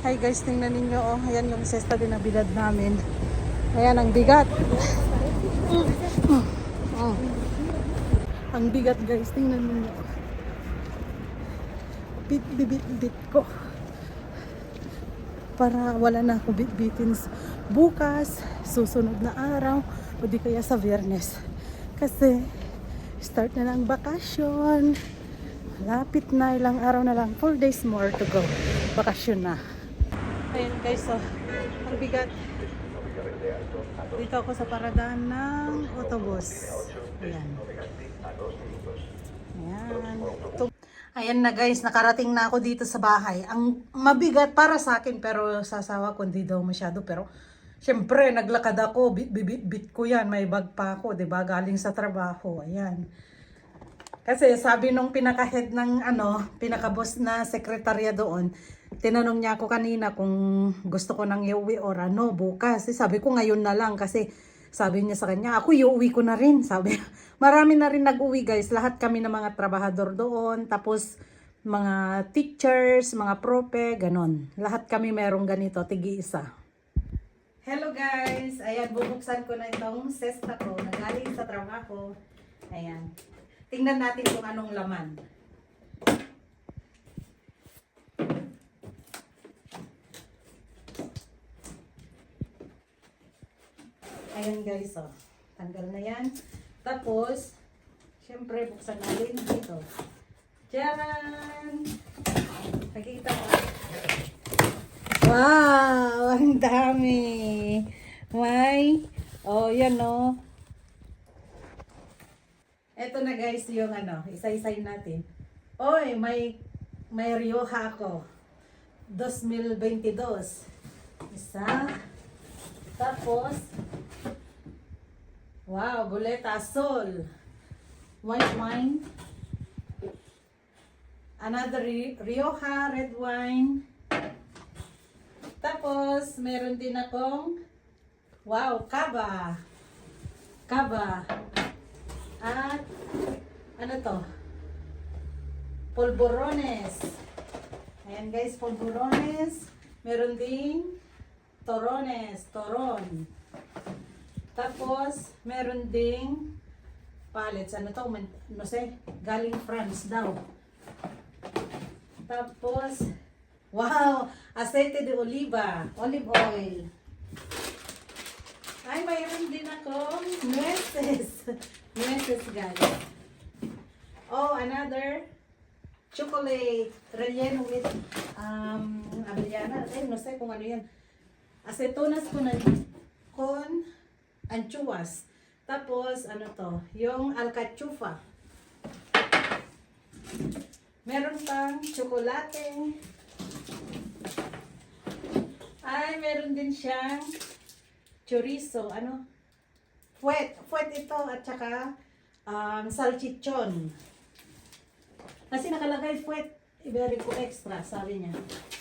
Hi guys, tingnan ninyo oh. Ayan yung sesta din na bilad namin. Ayan ang bigat. Oh. Ang bigat guys, tingnan ninyo. Bit ko. Para wala na ako bitbitin bukas, susunod na araw, o di kaya sa Biyernes. Kasi start na ng bakasyon. Lapit na, ilang araw na lang, 4 days more to go. Bakasyon na. Ayan guys, so, ang bigat. Dito ako sa paradaan ng autobus. Ayan. Ayan. Ayan na guys, nakarating na ako dito sa bahay. Ang mabigat para sa akin, pero sa asawa ko hindi daw masyado. Pero syempre, naglakad ako, bit ko yan. May bag pa ako, diba? Galing sa trabaho. Ayan. Kasi sabi nung pinaka-head ng pinaka-boss na sekretarya doon, tinanong niya ako kanina kung gusto ko nang iuwi or ano, bukas. Sabi ko ngayon na lang kasi sabi niya sa kanya, ako iuwi ko na rin. Sabi, marami na rin nag-uwi guys. Lahat kami ng mga trabahador doon. Tapos mga teachers, mga prope, ganon. Lahat kami merong ganito, tigi-isa. Hello guys! Ayan, bubuksan ko na itong sesta ko na galing sa trabaho. Ayan. Tingnan natin kung anong laman. Ayan guys, oh. Tanggal na yan. Tapos, syempre, buksan natin dito. Tcharan! Nakikita mo. Wow! Ang dami! May, oh, yan oh. Ito na guys, yung isa-isay natin. Oy, may Rioja ako. 2022. Isa. Tapos, wow, Boleta Azul. White wine. Another Rioja red wine. Tapos, meron din akong, wow, Cava. Cava. At, ano to? Polvorones. Ayan guys, polvorones. Meron din Torones, Toron. Tapos, meron ding pallets. Ano to? No sé, galing France daw. Tapos, wow! Aceite de oliva. Olive oil. Ay, mayroon din akong nueces. Nueces, guys. Oh, another chocolate. Relleno with avellana. Eh, no sé kung ano yan. Acetonas con anchoas. Tapos, ano to? Yung alcachufa. Meron pang chocolate. Ay, meron din siyang chorizo. Ano? Fuet ito at saka salchichon. Kasi nakalagay fuet. Iberico extra, sabi niya.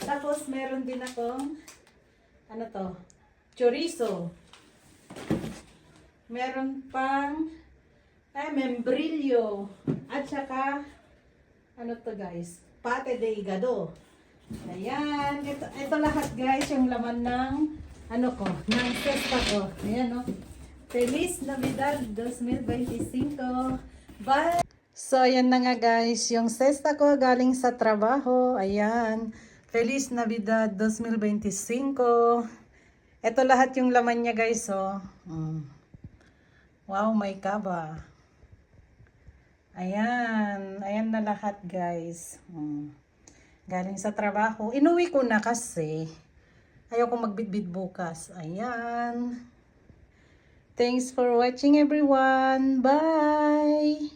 Tapos, meron din akong ano to? Chorizo. Meron pang membrillo. At saka ano to guys? Pate de hígado. Ayan. Ito lahat guys yung laman ng ng cesta ko. Ayan o. Feliz Navidad 2025. Bye! So, ayan na nga guys. Yung cesta ko galing sa trabaho. Ayan. Feliz Navidad 2025. Ito lahat yung laman niya guys. Oh. Wow, may kaba. Ayan. Ayan na lahat guys. Galing sa trabaho. Inuwi ko na kasi ayaw ko magbitbit bukas. Ayan. Thanks for watching everyone. Bye!